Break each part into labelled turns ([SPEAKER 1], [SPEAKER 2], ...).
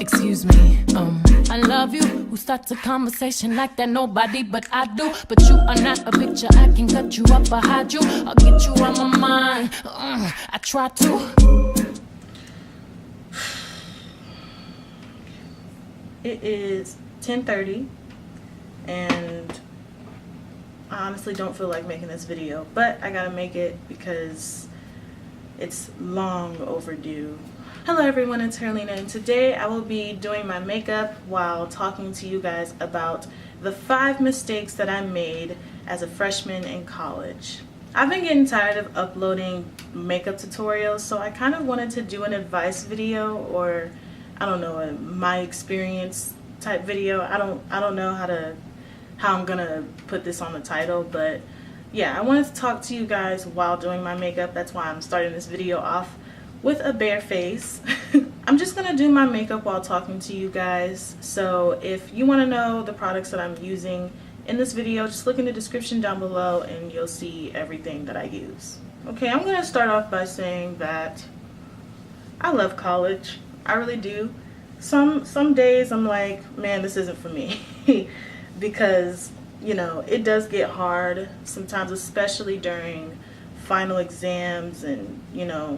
[SPEAKER 1] excuse me, I love you. Who starts a conversation like that? Nobody but I do. But you are not a picture. I can cut you up or hide you. I'll get you on my mind. I try to.
[SPEAKER 2] It is 10:30 and I honestly don't feel like making this video, but I gotta make it because it's long overdue. Hello everyone, it's EYELINER, and today I will be doing my makeup while talking to you guys about the 5 mistakes that I made as a freshman in college. I've been getting tired of uploading makeup tutorials, so I kind of wanted to do an advice video, or I don't know, a my experience type video. I don't know how I'm gonna put this on the title, but yeah, I wanted to talk to you guys while doing my makeup. That's why I'm starting this video off with a bare face. I'm just gonna do my makeup while talking to you guys. So if you want to know the products that I'm using in this video, just look in the description down below and you'll see everything that I use. Okay, I'm gonna start off by saying that I love college. I really do. Some days I'm like, man, this isn't for me. Because, you know, it does get hard sometimes, especially during final exams and, you know,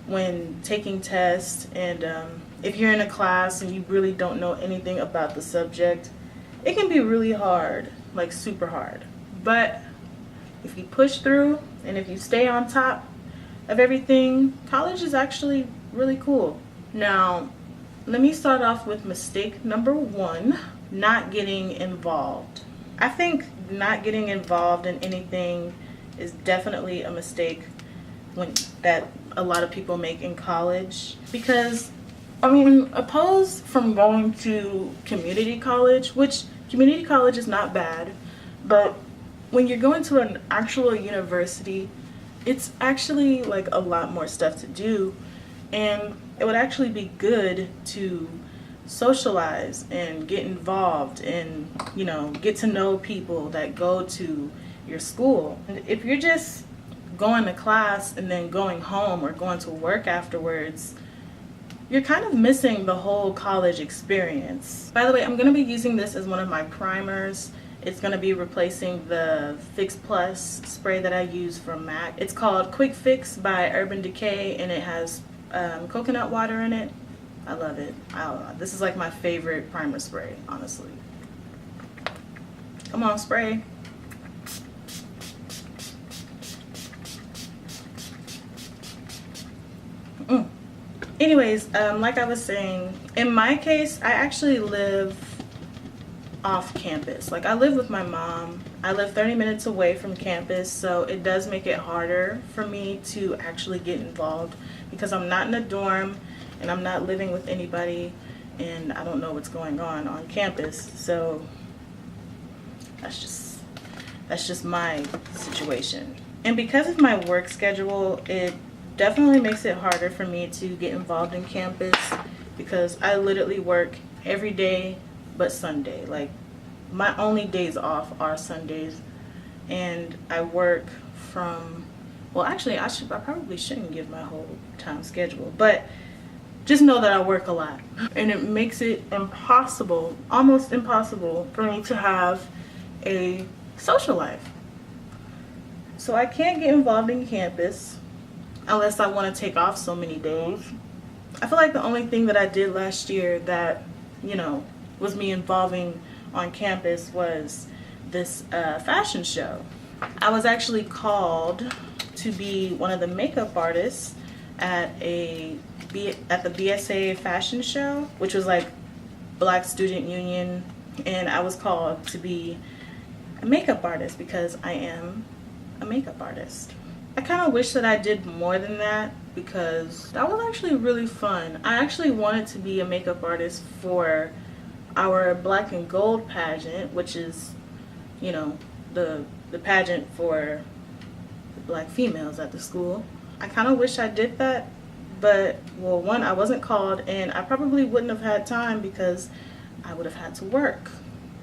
[SPEAKER 2] when taking tests, and if you're in a class and you really don't know anything about the subject, it can be really hard, like super hard. But if you push through and if you stay on top of everything, college is actually really cool. Now, let me start off with mistake number 1, not getting involved. I think not getting involved in anything is definitely a mistake that a lot of people make in college, because I mean, opposed from going to community college, which community college is not bad, but when you're going to an actual university, it's actually like a lot more stuff to do, and it would actually be good to socialize and get involved and, you know, get to know people that go to your school. And if you're just going to class and then going home or going to work afterwards, you're kind of missing the whole college experience. By the way, I'm going to be using this as one of my primers. It's going to be replacing the Fix Plus spray that I use from MAC. It's called Quick Fix by Urban Decay, and it has coconut water in it. I love it. This is like my favorite primer spray, honestly. Come on, spray. Anyways, like I was saying, in my case, I actually live off campus. Like, I live with my mom. I live 30 minutes away from campus, so it does make it harder for me to actually get involved because I'm not in a dorm and I'm not living with anybody and I don't know what's going on campus. So that's just my situation. And because of my work schedule, it definitely makes it harder for me to get involved in campus, because I literally work every day but Sunday. Like, my only days off are Sundays, and I work from, well, actually I probably shouldn't give my whole time schedule, but just know that I work a lot, and it makes it impossible, almost impossible, for me to have a social life. So I can't get involved in campus unless I want to take off so many days. I feel like the only thing that I did last year that, you know, was me involving on campus was this fashion show. I was actually called to be one of the makeup artists at the BSA fashion show, which was like Black Student Union, and I was called to be a makeup artist because I am a makeup artist. I kind of wish that I did more than that, because that was actually really fun. I actually wanted to be a makeup artist for our Black and Gold pageant, which is, you know, the pageant for the Black females at the school. I kind of wish I did that, but, well, one, I wasn't called, and I probably wouldn't have had time because I would have had to work.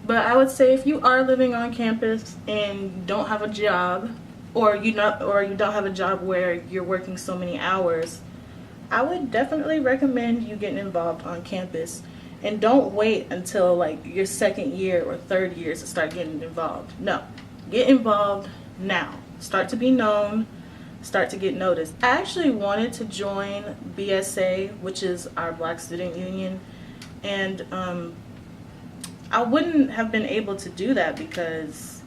[SPEAKER 2] But I would say if you are living on campus and don't have a job, or you don't have a job where you're working so many hours, I would definitely recommend you getting involved on campus, and don't wait until like your second year or third year to start getting involved. No, get involved now. Start to be known, start to get noticed. I actually wanted to join BSA, which is our Black Student Union, and I wouldn't have been able to do that because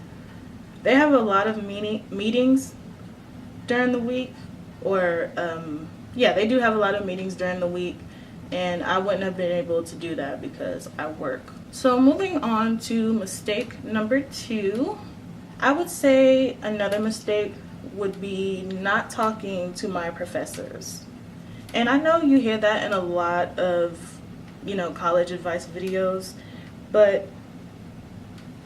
[SPEAKER 2] they have a lot of meetings during the week, or yeah, they do have a lot of meetings during the week, and I wouldn't have been able to do that because I work. So moving on to mistake number 2, I would say another mistake would be not talking to my professors. And I know you hear that in a lot of, you know, college advice videos, but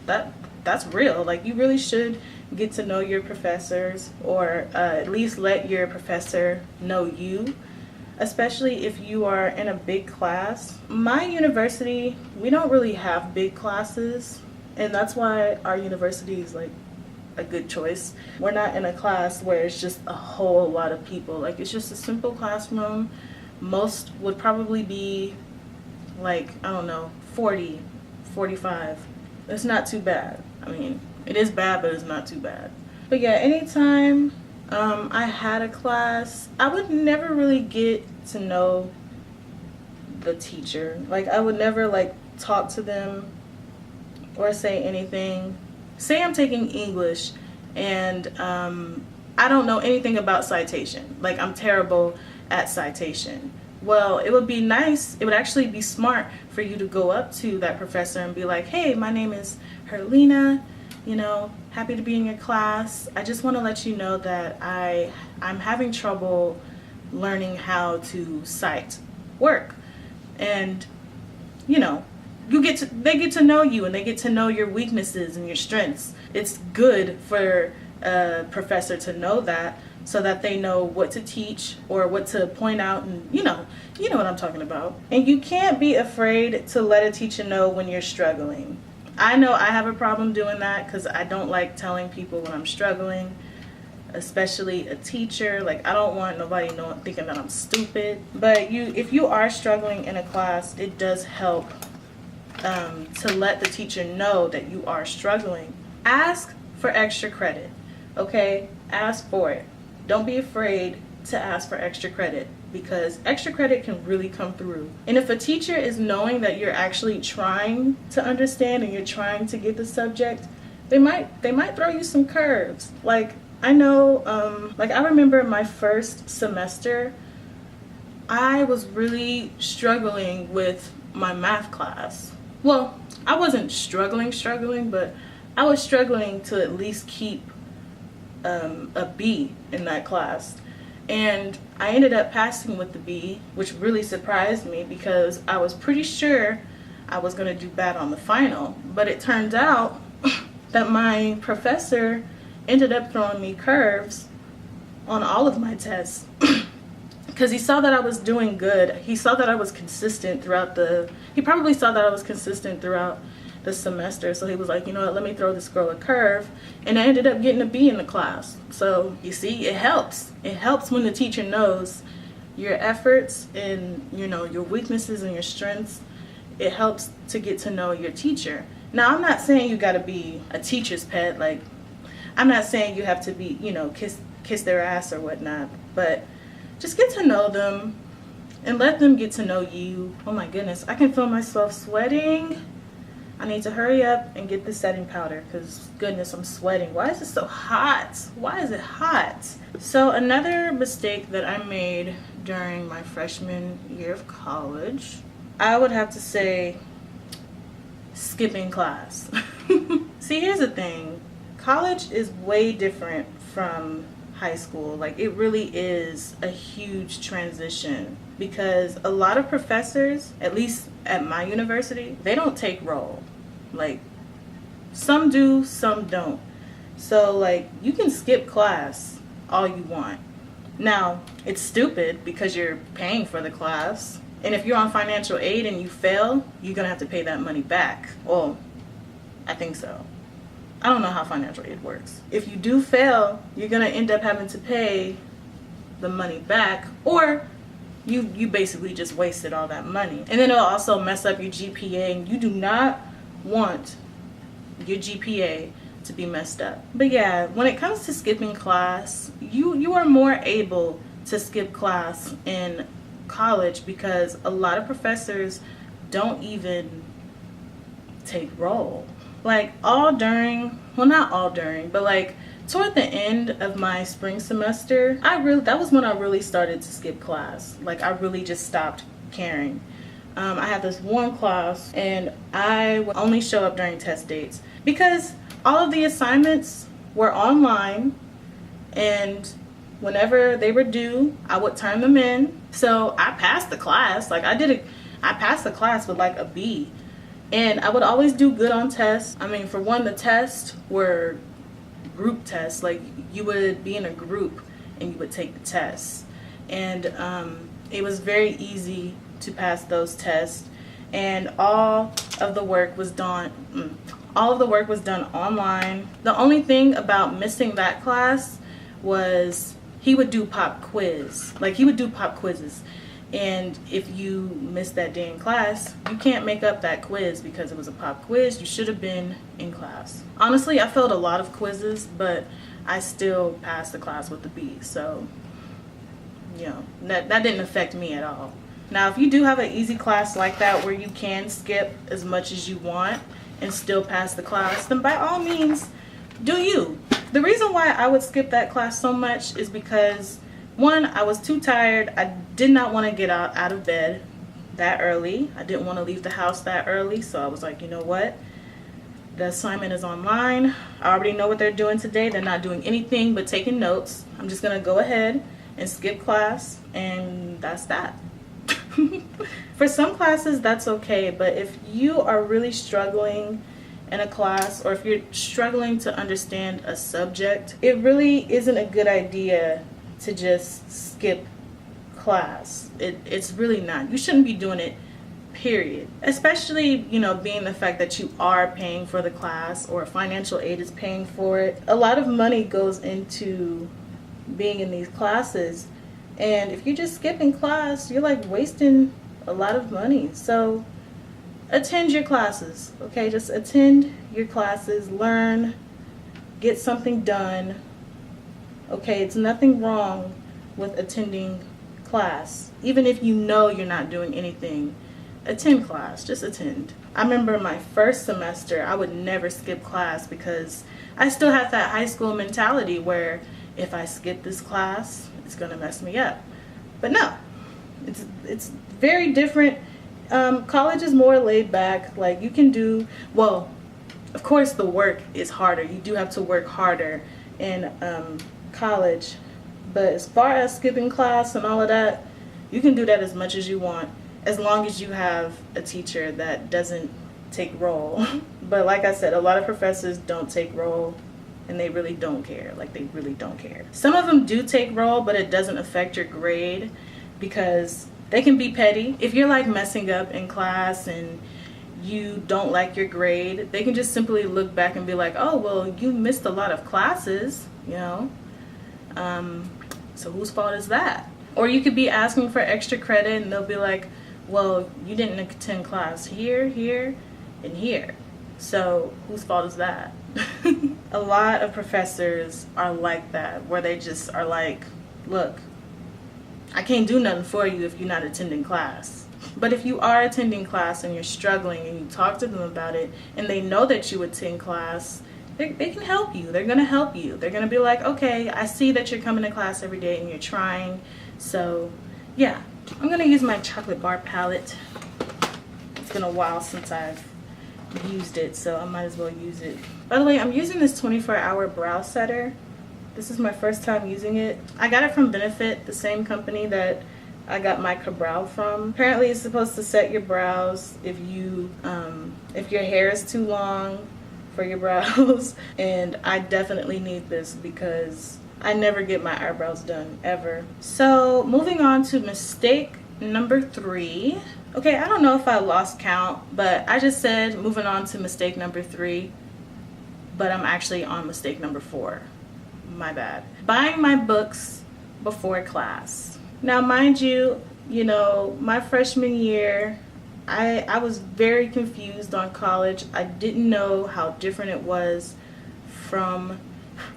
[SPEAKER 2] that's real. Like, you really should get to know your professors, or at least let your professor know you, especially if you are in a big class. My university, we don't really have big classes, and that's why our university is like a good choice. We're not in a class where it's just a whole lot of people. Like, it's just a simple classroom. Most would probably be like, I don't know, 40, 45. It's not too bad. I mean, it is bad, but it's not too bad. But yeah, anytime I had a class, I would never really get to know the teacher. Like, I would never like talk to them or say anything. Say I'm taking English and I don't know anything about citation. Like, I'm terrible at citation. Well, it would be nice, it would actually be smart for you to go up to that professor and be like, hey, my name is Herlina, you know, happy to be in your class. I just want to let you know that I'm having trouble learning how to cite work. And, you know, they get to know you, and they get to know your weaknesses and your strengths. It's good for a professor to know that, so that they know what to teach or what to point out, and you know what I'm talking about. And you can't be afraid to let a teacher know when you're struggling. I know I have a problem doing that because I don't like telling people when I'm struggling, especially a teacher. Like, I don't want nobody thinking that I'm stupid. But if you are struggling in a class, it does help to let the teacher know that you are struggling. Ask for extra credit, okay? Ask for it. Don't be afraid to ask for extra credit, because extra credit can really come through. And if a teacher is knowing that you're actually trying to understand and you're trying to get the subject, they might throw you some curves. Like, I know, like, I remember my first semester, I was really struggling with my math class. Well, I wasn't struggling, but I was struggling to at least keep a B in that class. And I ended up passing with the B, which really surprised me because I was pretty sure I was going to do bad on the final. But it turned out that my professor ended up throwing me curves on all of my tests because he saw that I was doing good. He saw that I was consistent throughout he probably saw that I was consistent throughout the semester. So he was like, you know what, let me throw this girl a curve. And I ended up getting a B in the class. So you see, it helps. It helps when the teacher knows your efforts and, you know, your weaknesses and your strengths. It helps to get to know your teacher. Now, I'm not saying you got to be a teacher's pet. Like, I'm not saying you have to be, you know, kiss their ass or whatnot. But just get to know them and let them get to know you. Oh my goodness, I can feel myself sweating. I need to hurry up and get the setting powder because, goodness, I'm sweating. Why is it so hot? Why is it hot? So another mistake that I made during my freshman year of college, I would have to say skipping class. See, here's the thing. College is way different from high school. Like, it really is a huge transition because a lot of professors, at least at my university, they don't take roll. Like, some do, some don't. So, like, you can skip class all you want. Now, it's stupid because you're paying for the class. And if you're on financial aid and you fail, you're going to have to pay that money back. Well, I think so. I don't know how financial aid works. If you do fail, you're going to end up having to pay the money back, or you basically just wasted all that money. And then it'll also mess up your GPA, and you do not want your GPA to be messed up. But yeah, when it comes to skipping class, you are more able to skip class in college because a lot of professors don't even take roll. Like all during, well, not all during, but like toward the end of my spring semester, that was when I really started to skip class. Like I really just stopped caring. I had this one class and I would only show up during test dates because all of the assignments were online, and whenever they were due, I would turn them in. So I passed the class. Like I passed the class with like a B. And I would always do good on tests. I mean, for one, the tests were group tests. Like you would be in a group and you would take the tests. And it was very easy to pass those tests. And all of the work was done online. The only thing about missing that class was he would do pop quiz. Like he would do pop quizzes. And if you miss that day in class, you can't make up that quiz because it was a pop quiz. You should have been in class. Honestly, I failed a lot of quizzes, but I still passed the class with a B. So, you know, that didn't affect me at all. Now, if you do have an easy class like that where you can skip as much as you want and still pass the class, then by all means, do you. The reason why I would skip that class so much is because, one, I was too tired. I did not want to get out of bed that early. I didn't want to leave the house that early. So I was like, you know what? The assignment is online. I already know what they're doing today. They're not doing anything but taking notes. I'm just going to go ahead and skip class, and that's that. For some classes, that's okay. But if you are really struggling in a class, or if you're struggling to understand a subject, it really isn't a good idea to just skip class. It's really not. You shouldn't be doing it, period. Especially, you know, being the fact that you are paying for the class or financial aid is paying for it. A lot of money goes into being in these classes, and if you're just skipping class, you're like wasting a lot of money. So attend your classes, okay? Just attend your classes, learn, get something done. Okay, it's nothing wrong with attending class. Even if you know you're not doing anything, attend class, just attend. I remember my first semester, I would never skip class because I still have that high school mentality where if I skip this class, it's gonna mess me up. But no, it's very different. College is more laid back. Like you can do, well, of course the work is harder. You do have to work harder in college, but as far as skipping class and all of that, you can do that as much as you want, as long as you have a teacher that doesn't take roll. But like I said, a lot of professors don't take roll, and they really don't care. Like they really don't care. Some of them do take roll, but it doesn't affect your grade because they can be petty. If you're like messing up in class and you don't like your grade, they can just simply look back and be like, oh, well, you missed a lot of classes, you know? So whose fault is that? Or you could be asking for extra credit and they'll be like, well, you didn't attend class here, here, and here. So whose fault is that? A lot of professors are like that, where they just are like, look, I can't do nothing for you if you're not attending class. But if you are attending class and you're struggling and you talk to them about it and they know that you attend class, they can help you. They're going to help you. They're going to be like, okay, I see that you're coming to class every day and you're trying. So yeah, I'm going to use my chocolate bar palette. It's been a while since I've used it, so I might as well use it. By the way, I'm using this 24-hour brow setter. This is my first time using it. I got it from Benefit, the same company that I got my Brow from. Apparently it's supposed to set your brows if your hair is too long for your brows. And I definitely need this because I never get my eyebrows done, ever. So moving on to mistake number 3. Okay, I don't know if I lost count, but I just said moving on to mistake number 3, but I'm actually on mistake number 4. My bad. Buying my books before class. Now, mind you, you know, my freshman year, I was very confused on college. I didn't know how different it was from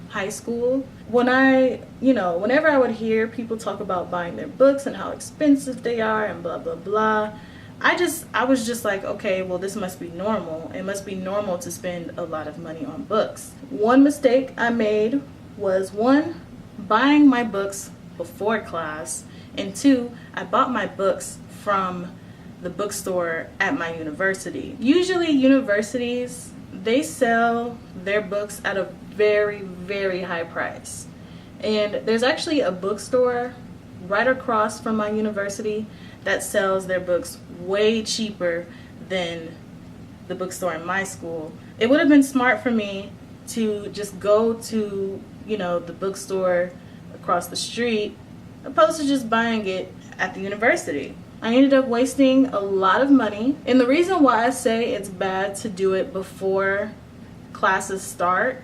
[SPEAKER 2] high school. Whenever I would hear people talk about buying their books and how expensive they are and blah, blah, blah, I was just like, okay, well, this must be normal. It must be normal to spend a lot of money on books. One mistake I made was, one, buying my books before class, and two, I bought my books from the bookstore at my university. Usually universities, they sell their books at a very, very high price. And there's actually a bookstore right across from my university that sells their books way cheaper than the bookstore in my school. It would have been smart for me to just go to, the bookstore across the street, opposed to just buying it at the university. I ended up wasting a lot of money, and the reason why I say it's bad to do it before classes start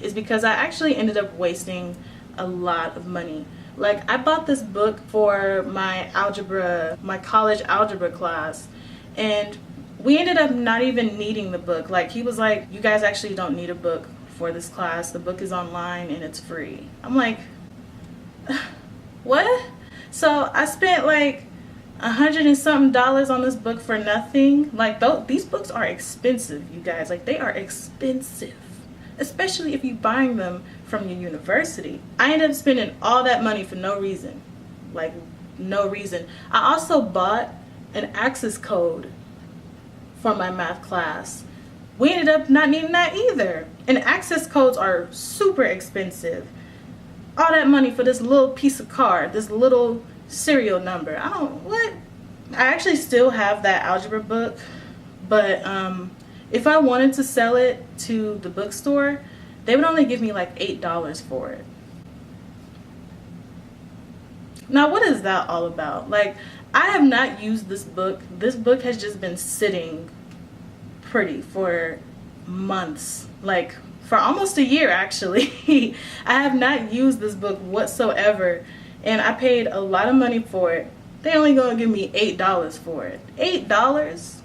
[SPEAKER 2] is because I actually ended up wasting a lot of money. Like, I bought this book for my college algebra class, and we ended up not even needing the book. Like, he was like, you guys actually don't need a book for this class. The book is online and it's free. I'm like, what? So I spent like $100 and something on this book for nothing. Like, these books are expensive, you guys. Like, they are expensive, especially if you're buying them from your university. I ended up spending all that money for no reason. Like, no reason. I also bought an access code for my math class. We ended up not needing that either. And access codes are super expensive. All that money for this little piece of card, this little serial number. I actually still have that algebra book, but if I wanted to sell it to the bookstore, they would only give me like $8 for it. Now, what is that all about? Like, I have not used this book. This book has just been sitting pretty for months, like for almost a year actually. I have not used this book whatsoever, and I paid a lot of money for it. They only gonna give me $8 for it. $8?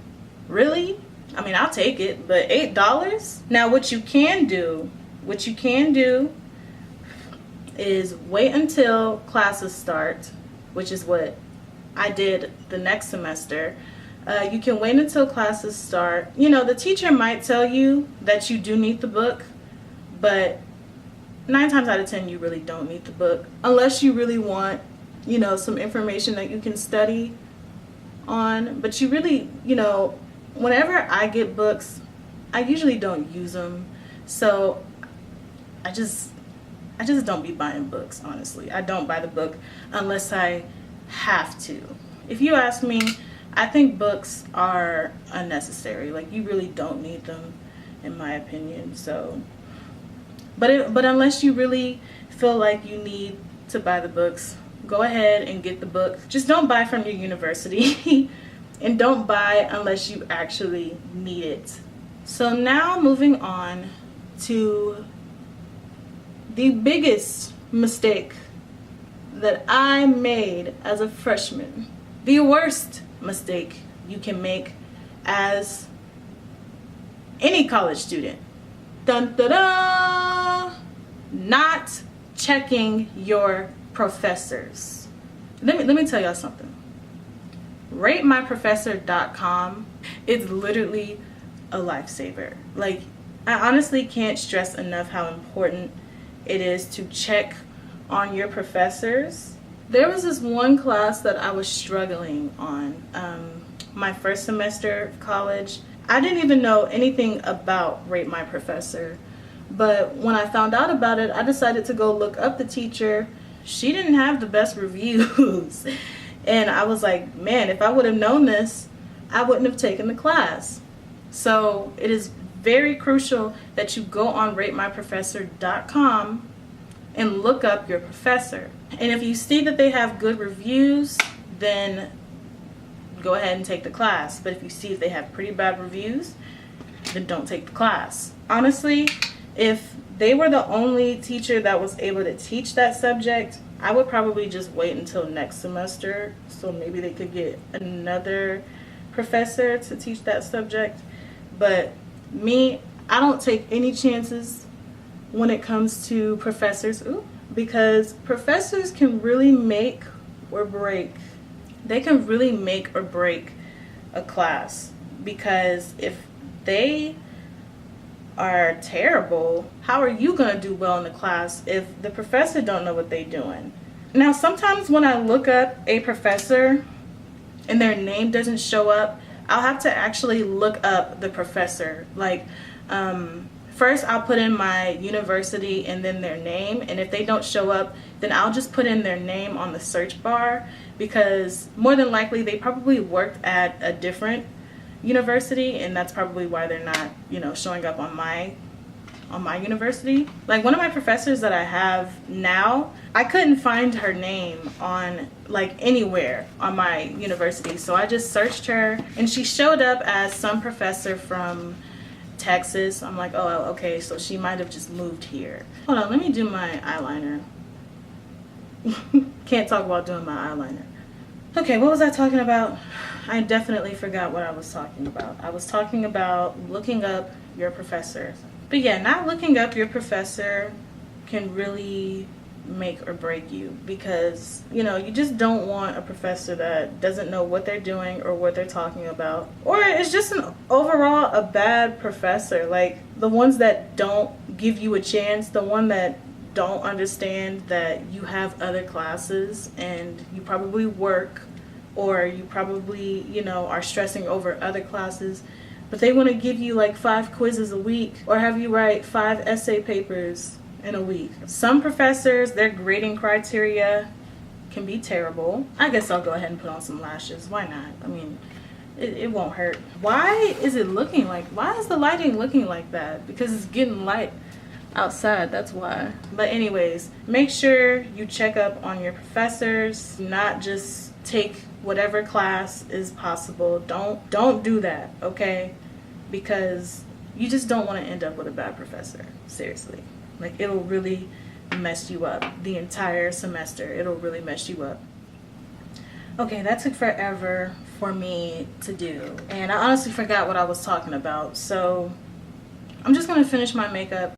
[SPEAKER 2] Really? I mean, I'll take it, but $8? Now, what you can do is wait until classes start, which is what I did the next semester. You can wait until classes start. The teacher might tell you that you do need the book, but 9 times out of 10 you really don't need the book, unless you really want, some information that you can study on. But you really, whenever I get books, I usually don't use them. So I just don't be buying books, honestly. I don't buy the book unless I have to. If you ask me, I think books are unnecessary. Like, you really don't need them, in my opinion. So, but unless you really feel like you need to buy the books, go ahead and get the book. Just don't buy from your university, and don't buy unless you actually need it. So now, moving on to the biggest mistake that I made as a freshman. The worst mistake you can make as any college student. Dun, da, da, not checking your professors. Let me tell y'all something. RateMyProfessor.com is literally a lifesaver. Like, I honestly can't stress enough how important it is to check on your professors. There was this one class that I was struggling on my first semester of college. I didn't even know anything about Rate My Professor, but when I found out about it, I decided to go look up the teacher. She didn't have the best reviews, and I was like, man, if I would have known this, I wouldn't have taken the class. So it is very crucial that you go on RateMyProfessor.com and look up your professor. And if you see that they have good reviews, then go ahead and take the class. But if you see if they have pretty bad reviews, then don't take the class. Honestly, if they were the only teacher that was able to teach that subject, I would probably just wait until next semester, so maybe they could get another professor to teach that subject. But me, I don't take any chances when it comes to professors. Because professors can really make or break. They can really make or break a class, because if they are terrible, how are you going to do well in the class if the professor don't know what they're doing? Now, sometimes when I look up a professor and their name doesn't show up, I'll have to actually look up the professor. Like, first I'll put in my university and then their name, and if they don't show up, then I'll just put in their name on the search bar, because more than likely they probably worked at a different university, and that's probably why they're not, you know, showing up on my university. Like, one of my professors that I have now, I couldn't find her name on like anywhere on my university, so I just searched her and she showed up as some professor from Texas. I'm like, oh, okay, so she might have just moved here. Hold on, let me do my eyeliner. Can't talk about doing my eyeliner. Okay, what was I talking about? I definitely forgot what I was talking about. I was talking about looking up your professor. But yeah, not looking up your professor can really make or break you, because, you know, you just don't want a professor that doesn't know what they're doing or what they're talking about, or it's just an overall a bad professor. Like, the ones that don't give you a chance, the one that don't understand that you have other classes and you probably work, or you probably, you know, are stressing over other classes, but they want to give you like 5 quizzes a week or have you write 5 essay papers in a week. Some professors, their grading criteria can be terrible. I guess I'll go ahead and put on some lashes. Why not? I mean, it won't hurt. Why is it looking like, why is the lighting looking like that? Because it's getting light outside, that's why. But anyways, make sure you check up on your professors, not just take whatever class is possible. Don't do that, okay? Because you just don't want to end up with a bad professor. Seriously. Like, it'll really mess you up. The entire semester, it'll really mess you up. Okay, that took forever for me to do, and I honestly forgot what I was talking about, so I'm just gonna finish my makeup.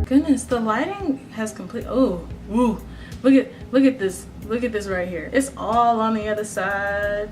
[SPEAKER 2] Goodness, the lighting has complete. Oh, woo! Look at this. Look at this right here. It's all on the other side.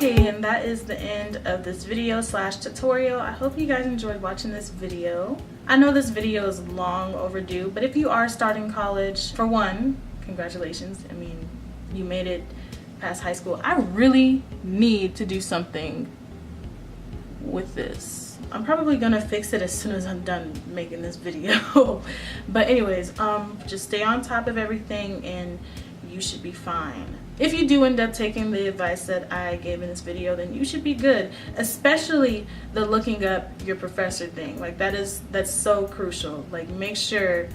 [SPEAKER 2] And that is the end of this video slash tutorial. I hope you guys enjoyed watching this video. I know this video is long overdue, but if you are starting college, for one, congratulations. I mean, you made it past high school. I really need to do something with this. I'm probably gonna fix it as soon as I'm done making this video. But anyways, just stay on top of everything and you should be fine. If you do end up taking the advice that I gave in this video, then you should be good, especially the looking up your professor thing. Like, that's so crucial. Like, make sure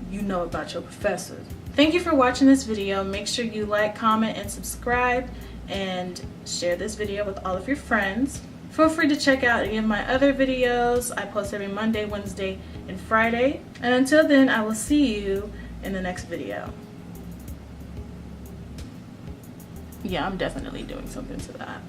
[SPEAKER 2] you know about your professors. Thank you for watching this video. Make sure you like, comment, and subscribe, and share this video with all of your friends. Feel free to check out any of my other videos. I post every Monday, Wednesday, and Friday. And until then, I will see you in the next video. Yeah, I'm definitely doing something to that.